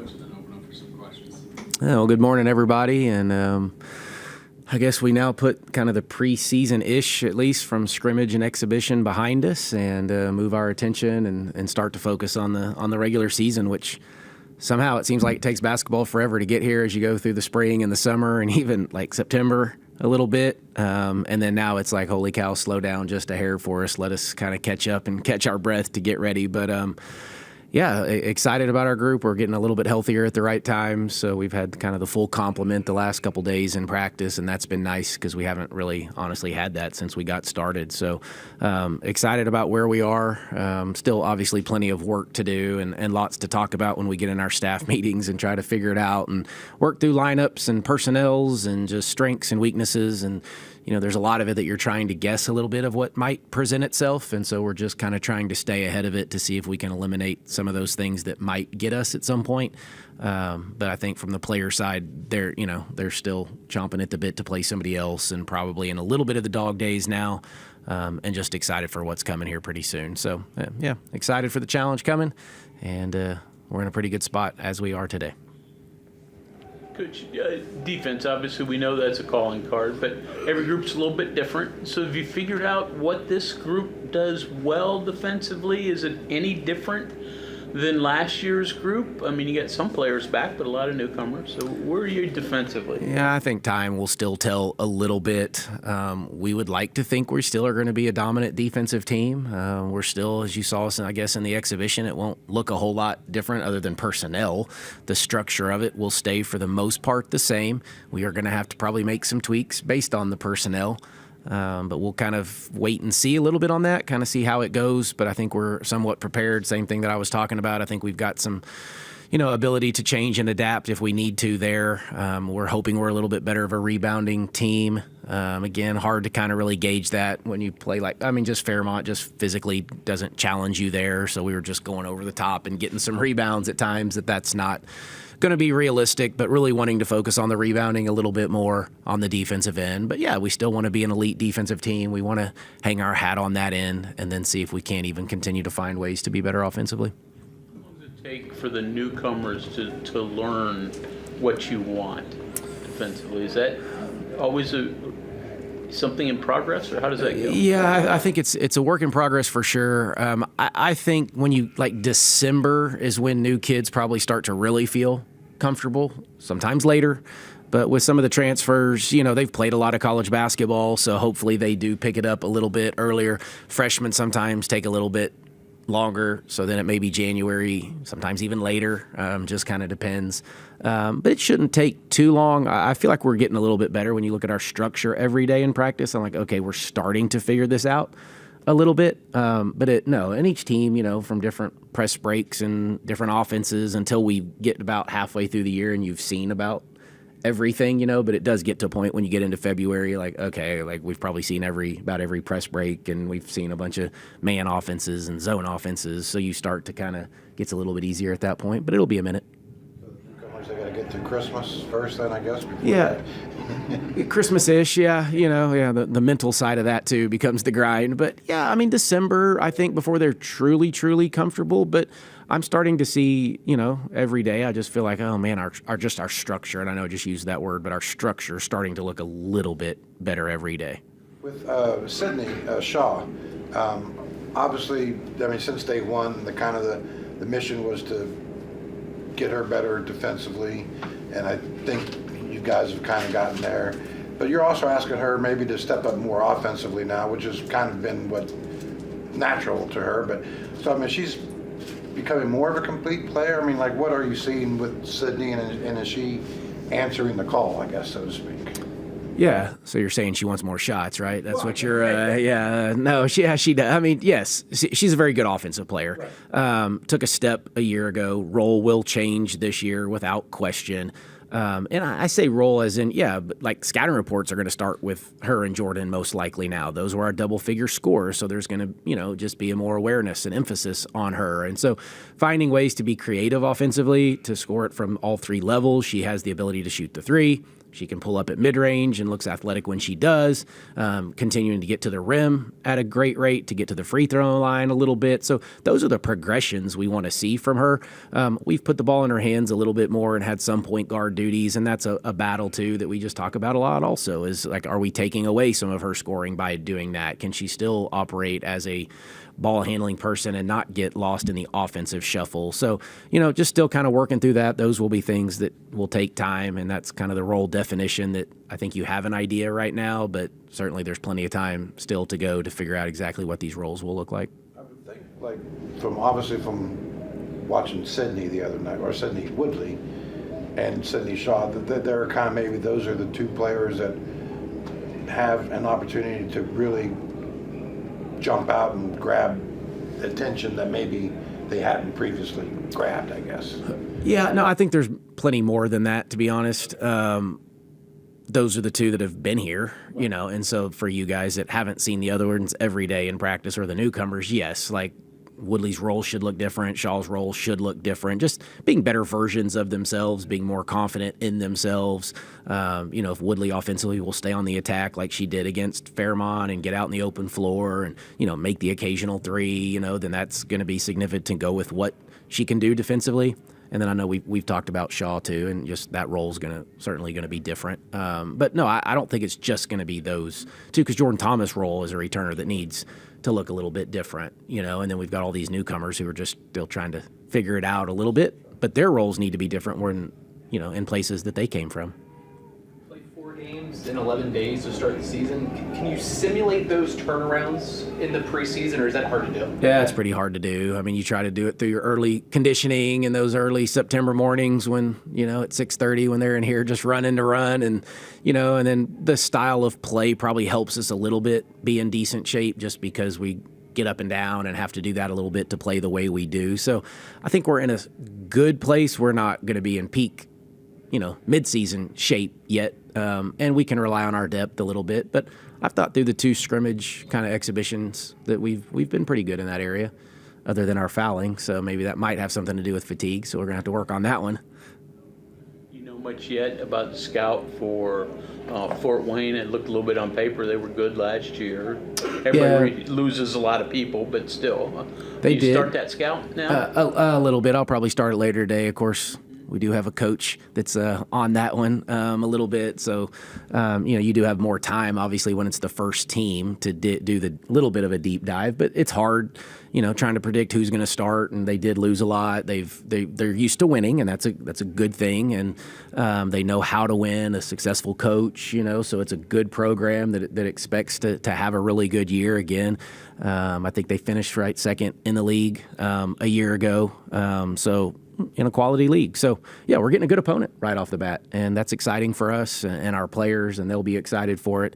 Coach, and then open up for some questions. Well, good morning, everybody, and I guess we now put kind of the preseason-ish, at least from scrimmage and exhibition, behind us, and move our attention and start to focus on the regular season, which somehow it seems like it takes basketball forever to get here as you go through the spring and the summer and even like September a little bit. And then now it's like, holy cow, slow down just a hair for us. Let us kind of catch up and catch our breath to get ready. But yeah, excited about our group. We're getting a little bit healthier at the right time. So we've had kind of the full complement the last couple days in practice, and that's been nice because we haven't really honestly had that since we got started. So excited about where we are. Still obviously plenty of work to do and lots to talk about when we get in our staff meetings and try to figure it out and work through lineups and personnels and just strengths and weaknesses. And there's a lot of it that you're trying to guess a little bit of what might present itself. And so we're just kind of trying to stay ahead of it to see if we can eliminate some of those things that might get us at some point. But I think from the player side, they're still chomping at the bit to play somebody else and probably in a little bit of the dog days now, and just excited for what's coming here pretty soon. So, yeah, excited for the challenge coming, and we're in a pretty good spot as we are today. Coach, defense, obviously we know that's a calling card, but every group's a little bit different. So have you figured out what this group does well defensively? Is it any different than last year's group? I mean, you got some players back, but a lot of newcomers. So where are you defensively? Yeah, I think time will still tell a little bit. We would like to think we still are going to be a dominant defensive team. We're still, as you saw us, I guess, in the exhibition, it won't look a whole lot different other than personnel. The structure of it will stay for the most part the same. We are going to have to probably make some tweaks based on the personnel. But we'll kind of wait and see a little bit on that, kind of see how it goes. But I think we're somewhat prepared. Same thing that I was talking about. I think we've got some, ability to change and adapt if we need to there. We're hoping we're a little bit better of a rebounding team. Again, hard to kind of really gauge that when you play just Fairmont just physically doesn't challenge you there. So we were just going over the top and getting some rebounds at times that's not going to be realistic, but really wanting to focus on the rebounding a little bit more on the defensive end. But yeah, we still want to be an elite defensive team. We want to hang our hat on that end and then see if we can't even continue to find ways to be better offensively. What does it take for the newcomers to learn what you want defensively? Is that always something in progress, or how does that go? Yeah, I think it's a work in progress for sure. I think when you December is when new kids probably start to really feel comfortable, sometimes later. But with some of the transfers, they've played a lot of college basketball, so hopefully they do pick it up a little bit earlier. Freshmen sometimes take a little bit longer, so then it may be January, sometimes even later, just kind of depends. But it shouldn't take too long. I feel like we're getting a little bit better when you look at our structure every day in practice. I'm like, okay, we're starting to figure this out a little bit. And each team, from different press breaks and different offenses until we get about halfway through the year and you've seen about everything, but it does get to a point when you get into February, we've probably seen about every press break, and we've seen a bunch of man offenses and zone offenses. So you start to kind of gets a little bit easier at that point, but it'll be a minute. They got to get through Christmas first, then I guess. Yeah, Christmas-ish. Yeah, the mental side of that too becomes the grind. But yeah, December, I think, before they're truly, truly comfortable. But I'm starting to see, every day. I just feel like, oh man, our structure, and I know I just used that word, but our structure is starting to look a little bit better every day. With Sydney Shaw, obviously, since day one, the mission was to get her better defensively, and I think you guys have kind of gotten there. But you're also asking her maybe to step up more offensively now, which has kind of been what natural to her. But so she's becoming more of a complete player. What are you seeing with Sydney, and is she answering the call, I guess, so to speak? Yeah, so you're saying she wants more shots, right? That's what you're, no, she does. Yes, she's a very good offensive player. Right. Took a step a year ago. Role will change this year without question. And I say role as in, but scouting reports are going to start with her and Jordan most likely now. Those were our double-figure scores, so there's going to, just be a more awareness and emphasis on her. And so finding ways to be creative offensively, to score it from all three levels. She has the ability to shoot the three. She can pull up at mid-range and looks athletic when she does, continuing to get to the rim at a great rate, to get to the free throw line a little bit. So those are the progressions we want to see from her. We've put the ball in her hands a little bit more and had some point guard duties, and that's a battle, too, that we just talk about a lot also, is like, are we taking away some of her scoring by doing that? Can she still operate as a ball handling person and not get lost in the offensive shuffle? So, just still kind of working through that. Those will be things that will take time, and that's kind of the role definition that I think you have an idea right now, but certainly there's plenty of time still to go to figure out exactly what these roles will look like. I would think, like, from watching Sydney the other night, or Sydney Woodley and Sydney Shaw, that they're kind of, maybe those are the two players that have an opportunity to really jump out and grab attention that maybe they hadn't previously grabbed, I guess. Yeah, no, I think there's plenty more than that, to be honest. Those are the two that have been here, and so for you guys that haven't seen the other ones every day in practice, or the newcomers, yes, like Woodley's role should look different, Shaw's role should look different, just being better versions of themselves, being more confident in themselves. If Woodley offensively will stay on the attack like she did against Fairmont and get out in the open floor and, make the occasional three, then that's going to be significant to go with what she can do defensively. And then I know we've talked about Shaw too, and just that role's certainly going to be different. But no, I don't think it's just going to be those two, because Jordan Thomas' role is a returner that needs to look a little bit different, and then we've got all these newcomers who are just still trying to figure it out a little bit, but their roles need to be different when, in places that they came from. Played 4 games in 11 days to start the season. Can you simulate those turnarounds in the preseason, or is that hard to do? Yeah, it's pretty hard to do. I mean, you try to do it through your early conditioning and those early September mornings when, at 6:30 when they're in here just running to run, and, and then the style of play probably helps us a little bit be in decent shape just because we get up and down and have to do that a little bit to play the way we do. So I think we're in a good place. We're not going to be in peak, mid-season shape yet, and we can rely on our depth a little bit. But I've thought through the 2 scrimmage kind of exhibitions that we've been pretty good in that area, other than our fouling. So maybe that might have something to do with fatigue. So we're gonna have to work on that one. You know much yet about the scout for Fort Wayne? It looked a little bit on paper they were good last year. Everybody loses a lot of people, but still. They did. Start that scout now? A little bit. I'll probably start it later today, of course. We do have a coach that's on that one a little bit. So, you do have more time, obviously, when it's the first team to do the little bit of a deep dive. But it's hard, trying to predict who's going to start. And they did lose a lot. They're used to winning, and that's a good thing. And they know how to win. A successful coach, so it's a good program that expects to have a really good year again. I think they finished second in the league a year ago. So in a quality league. So, yeah, we're getting a good opponent right off the bat, and that's exciting for us and our players, and they'll be excited for it.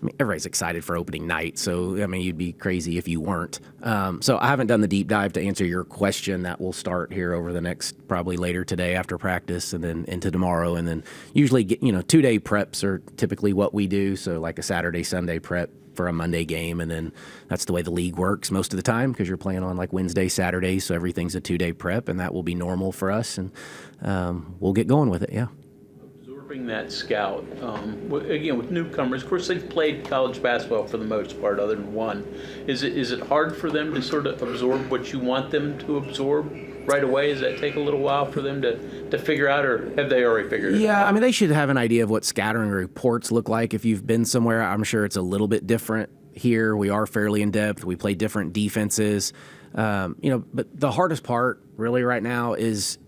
I mean, everybody's excited for opening night, so, I mean, you'd be crazy if you weren't. So I haven't done the deep dive to answer your question. That will start here over the next, probably later today after practice, and then into tomorrow, and then usually, 2-day preps are typically what we do, so like a Saturday, Sunday prep for a Monday game, and then that's the way the league works most of the time because you're playing on like Wednesday, Saturday, so everything's a 2-day prep, and that will be normal for us, and we'll get going with it, yeah. Absorbing that scout, again, with newcomers, of course, they've played college basketball for the most part, other than one. Is it hard for them to sort of absorb what you want them to absorb right away? Does that take a little while for them to figure out, or have they already figured it out? Yeah, I mean, they should have an idea of what scattering reports look like. If you've been somewhere, I'm sure it's a little bit different here. We are fairly in depth. We play different defenses. But the hardest part really right now is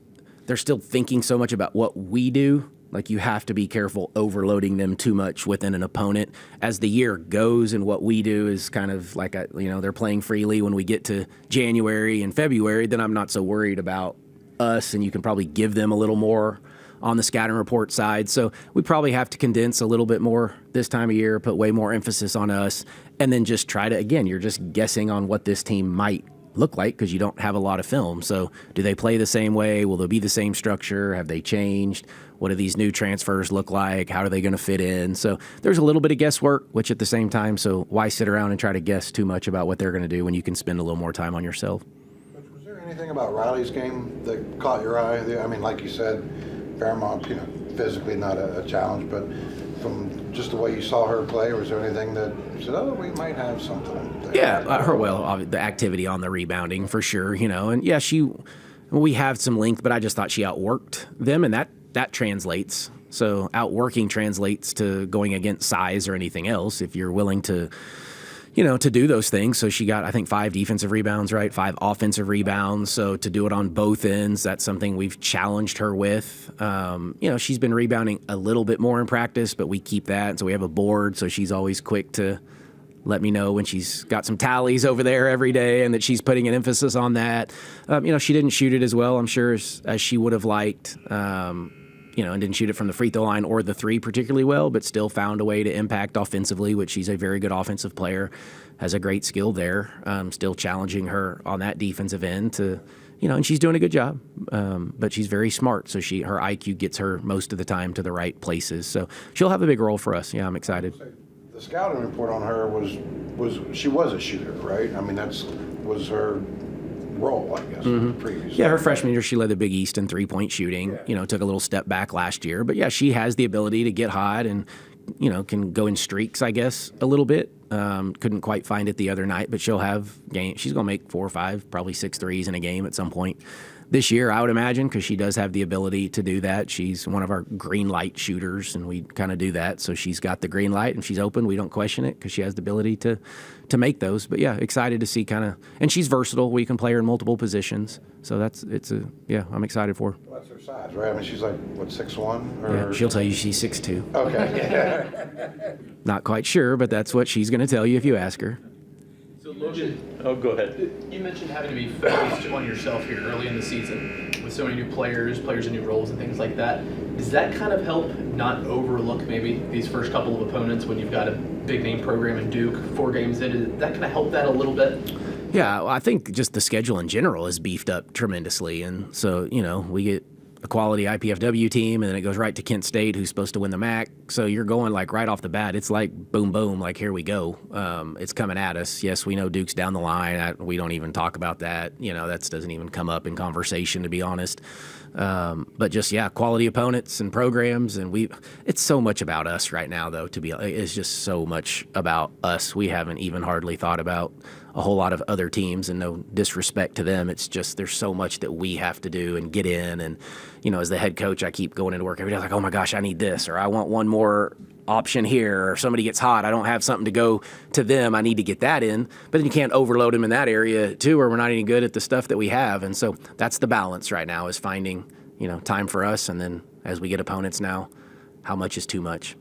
they're still thinking so much about what we do. Like, you have to be careful overloading them too much within an opponent. As the year goes, and what we do is kind of like, they're playing freely. When we get to January and February, then I'm not so worried about us, and you can probably give them a little more on the scattering report side. So we probably have to condense a little bit more this time of year, put way more emphasis on us, and then just try to, again, you're just guessing on what this team might look like because you don't have a lot of film. So do they play the same way? Will there be the same structure? Have they changed? What do these new transfers look like? How are they going to fit in? So there's a little bit of guesswork, which at the same time, so why sit around and try to guess too much about what they're going to do when you can spend a little more time on yourself? Was there anything about Riley's game that caught your eye? I mean, like you said, Fairmont, physically not a challenge, but from just the way you saw her play, was there anything that you said, oh, we might have something there? Yeah, the activity on the rebounding for sure, and yeah, we have some length, but I just thought she outworked them, and that translates. So outworking translates to going against size or anything else if you're willing to, to do those things. So she got, I think, 5 defensive rebounds, right? 5 offensive rebounds. So to do it on both ends, that's something we've challenged her with. She's been rebounding a little bit more in practice, but we keep that. And so we have a board, so she's always quick to let me know when she's got some tallies over there every day and that she's putting an emphasis on that. She didn't shoot it as well, I'm sure, as she would have liked. And didn't shoot it from the free throw line or the 3 particularly well, but still found a way to impact offensively, which she's a very good offensive player, has a great skill there. Still challenging her on that defensive end to, and she's doing a good job. But she's very smart, so her IQ gets her most of the time to the right places. So she'll have a big role for us. Yeah, I'm excited. The scouting report on her was she was a shooter, right? I mean, was her role, I guess, previously. Yeah, her freshman year, she led the Big East in three-point shooting. Yeah. Took a little step back last year. But, yeah, she has the ability to get hot and, can go in streaks, I guess, a little bit. Couldn't quite find it the other night, but she'll have game. She's going to make 4 or 5, probably 6 threes in a game at some point this year, I would imagine, because she does have the ability to do that. She's one of our green light shooters, and we kind of do that. So she's got the green light, and she's open. We don't question it because she has the ability to make those. But, yeah, excited to see and she's versatile. We can play her in multiple positions. So I'm excited for her. Well, that's her size, right? I mean, she's like, 6'1"? Yeah, she'll tell you she's 6'2". Okay. Not quite sure, but that's what she's going to tell you if you ask her. So Logan, Go ahead. you mentioned having to be focused on yourself here early in the season with so many new players in new roles and things like that. Does that kind of help not overlook maybe these first couple of opponents when you've got a big name program in Duke 4 games in? Does that kind of help that a little bit? Yeah, well, I think just the schedule in general is beefed up tremendously. And so, we get a quality IPFW team, and then it goes right to Kent State, who's supposed to win the MAC. So you're going like right off the bat. It's like boom, boom, like here we go. It's coming at us. Yes, we know Duke's down the line. We don't even talk about that. That doesn't even come up in conversation, to be honest. But just, quality opponents and programs. And it's so much about us right now, though, it's just so much about us. We haven't even hardly thought about a whole lot of other teams, and no disrespect to them. It's just there's so much that we have to do and get in. And, as the head coach, I keep going into work every day like, oh, my gosh, I need this, or I want one more option here, or somebody gets hot. I don't have something to go to them. I need to get that in. But then you can't overload them in that area, too, or we're not any good at the stuff that we have. And so that's the balance right now, is finding, time for us. And then as we get opponents now, how much is too much?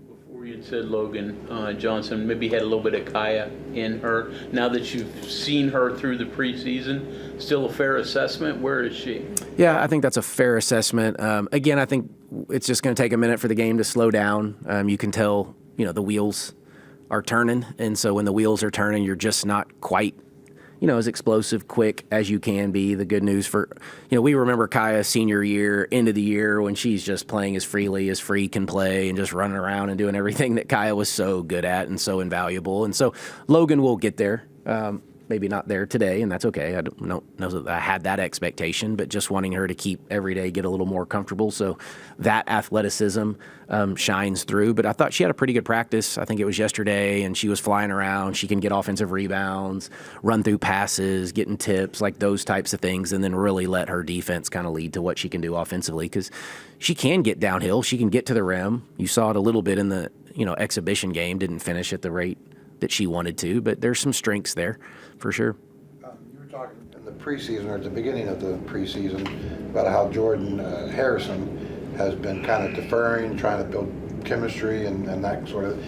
Before you said Logan Johnson maybe had a little bit of Kaya in her. Now that you've seen her through the preseason, still a fair assessment? Where is she? Yeah, I think that's a fair assessment. Again, I think it's just going to take a minute for the game to slow down. You can tell, the wheels are turning. And so when the wheels are turning, you're just not quite as explosive, quick as you can be. The good news for, we remember Kaya's senior year, end of the year, when she's just playing as freely as free can play and just running around and doing everything that Kaya was so good at and so invaluable. And so Logan will get there. Maybe not there today, and that's okay. I don't know that I had that expectation, but just wanting her to keep every day, get a little more comfortable. So that athleticism shines through. But I thought she had a pretty good practice. I think it was yesterday, and she was flying around. She can get offensive rebounds, run through passes, getting tips, like those types of things, and then really let her defense kind of lead to what she can do offensively, because she can get downhill. She can get to the rim. You saw it a little bit in the exhibition game. Didn't finish at the rate that she wanted to, but there's some strengths there for sure. You were talking in the preseason, or at the beginning of the preseason, about how Jordan Harrison has been kind of deferring, trying to build chemistry and that sort of,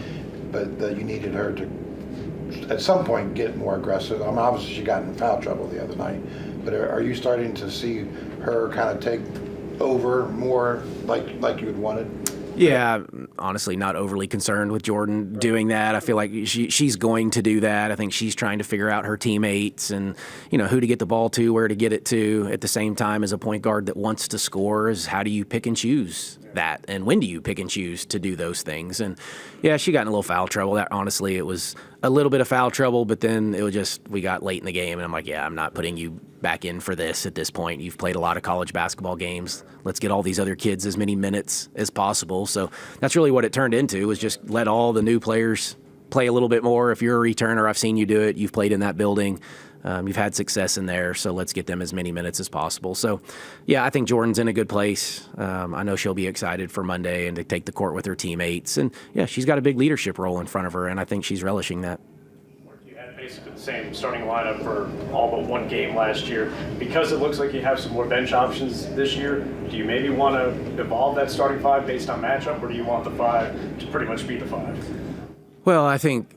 but that you needed her to, at some point, get more aggressive. I mean, obviously she got in foul trouble the other night, but are you starting to see her kind of take over more like you had wanted? Yeah, honestly, not overly concerned with Jordan doing that. I feel like she's going to do that. I think she's trying to figure out her teammates and, who to get the ball to, where to get it to. At the same time, as a point guard that wants to score, is how do you pick and choose that? And when do you pick and choose to do those things? And, yeah, she got in a little foul trouble. That, honestly, it was a little bit of foul trouble, but then we got late in the game, and I'm like, yeah, I'm not putting you back in for this at this point. You've played a lot of college basketball games. Let's get all these other kids as many minutes as possible. So that's really what it turned into, was just let all the new players play a little bit more. If you're a returner, I've seen you do it. You've played in that building. You've had success in there, so let's get them as many minutes as possible. So, yeah, I think Jordan's in a good place. I know she'll be excited for Monday and to take the court with her teammates. And, yeah, she's got a big leadership role in front of her, and I think she's relishing that. You had basically the same starting lineup for all but one game last year. Because it looks like you have some more bench options this year, do you maybe want to evolve that starting five based on matchup, or do you want the five to pretty much be the five? Well, I think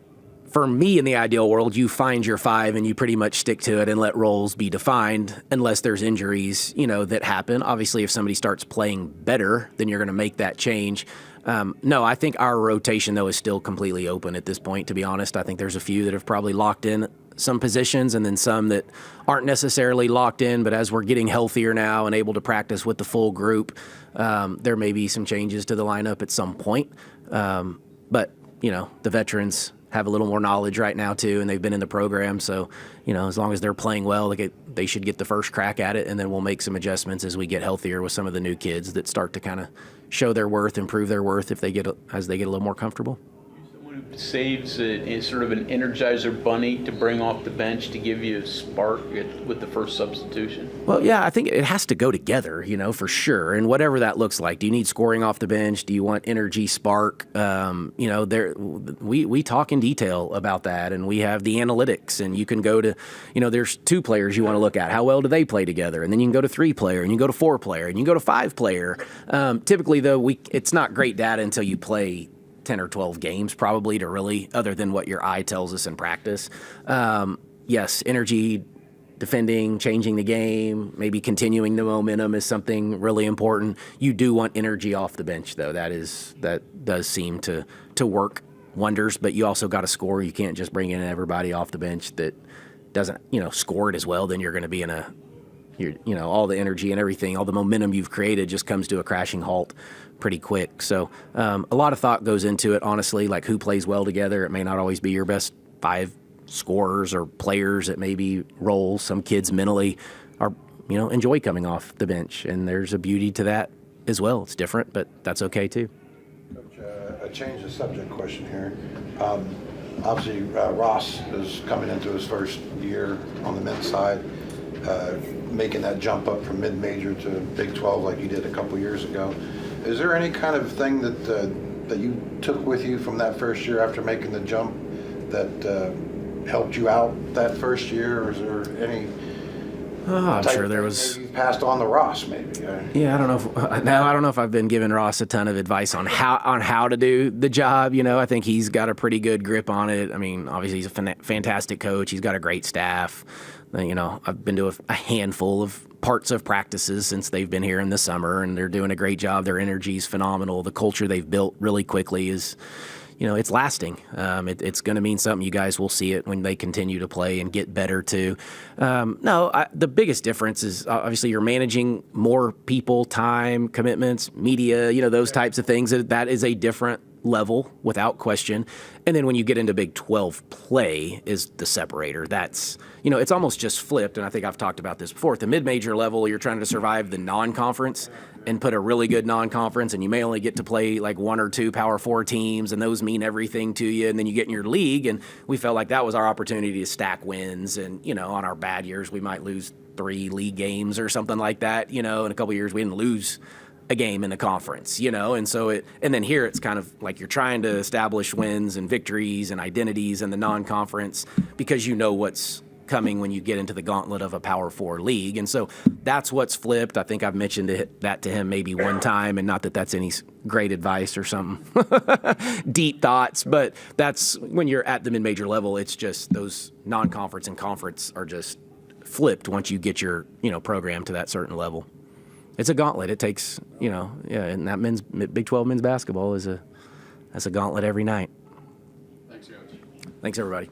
for me, in the ideal world, you find your five and you pretty much stick to it and let roles be defined unless there's injuries, that happen. Obviously, if somebody starts playing better, then you're going to make that change. No, I think our rotation, though, is still completely open at this point, to be honest. I think there's a few that have probably locked in some positions and then some that aren't necessarily locked in. But as we're getting healthier now and able to practice with the full group, there may be some changes to the lineup at some point. But, the veterans have a little more knowledge right now too, and they've been in the program. So, as long as they're playing well, they should get the first crack at it, and then we'll make some adjustments as we get healthier with some of the new kids that start to kind of show their worth and prove their worth as they get a little more comfortable. Someone who saves sort of an Energizer bunny to bring off the bench to give you a spark with the first substitution. Well, yeah, I think it has to go together, for sure. And whatever that looks like. Do you need scoring off the bench? Do you want energy, spark? We talk in detail about that, and we have the analytics. And you can go to, there's 2 players you want to look at. How well do they play together? And then you can go to 3-player, and you can go to 4-player, and you can go to 5-player. Typically, though, it's not great data until you play 10 or 12 games, probably, to really, other than what your eye tells us in practice. Yes, energy, defending, changing the game, maybe continuing the momentum is something really important. You do want energy off the bench, though. That does seem to work wonders, but you also got to score. You can't just bring in everybody off the bench that doesn't, score it as well. Then you're going to be in all the energy and everything, all the momentum you've created just comes to a crashing halt pretty quick. So a lot of thought goes into it, honestly, like who plays well together. It may not always be your best 5 scorers or players. It may be roles. Some kids mentally are, enjoy coming off the bench, and there's a beauty to that as well. It's different, but that's okay too. Coach, a change of subject question here. Obviously, Ross is coming into his first year on the men's side, making that jump up from mid-major to Big 12 like you did a couple years ago. Is there any kind of thing that you took with you from that first year after making the jump that helped you out that first year, or is there any? I'm sure there was. Maybe you passed on to Ross, maybe. Yeah, I don't know if I've been giving Ross a ton of advice on how to do the job. I think he's got a pretty good grip on it. I mean, obviously he's a fantastic coach. He's got a great staff. I've been to a handful of parts of practices since they've been here in the summer, and they're doing a great job. Their energy is phenomenal. The culture they've built really quickly is, it's lasting. It's going to mean something. You guys will see it when they continue to play and get better too. The biggest difference is obviously you're managing more people, time, commitments, media, those types of things. That is a different level without question. And then when you get into Big 12 play is the separator. That's, it's almost just flipped. And I think I've talked about this before. At the mid-major level, you're trying to survive the non-conference and put a really good non-conference, and you may only get to play like 1 or 2 Power 4 teams, and those mean everything to you. And then you get in your league, and we felt like that was our opportunity to stack wins. And, on our bad years, we might lose 3 league games or something like that. In a couple of years, we didn't lose a game in the conference, and then here it's kind of like you're trying to establish wins and victories and identities in the non-conference because what's coming when you get into the gauntlet of a Power 4 league. And so that's what's flipped. I think I've mentioned that to him maybe one time, and not that that's any great advice or something, deep thoughts, but that's when you're at the mid-major level, it's just those non-conference and conference are just flipped once you get your, program to that certain level. It's a gauntlet. It takes, and that Big 12 men's basketball that's a gauntlet every night. Thanks, Coach. Thanks, everybody.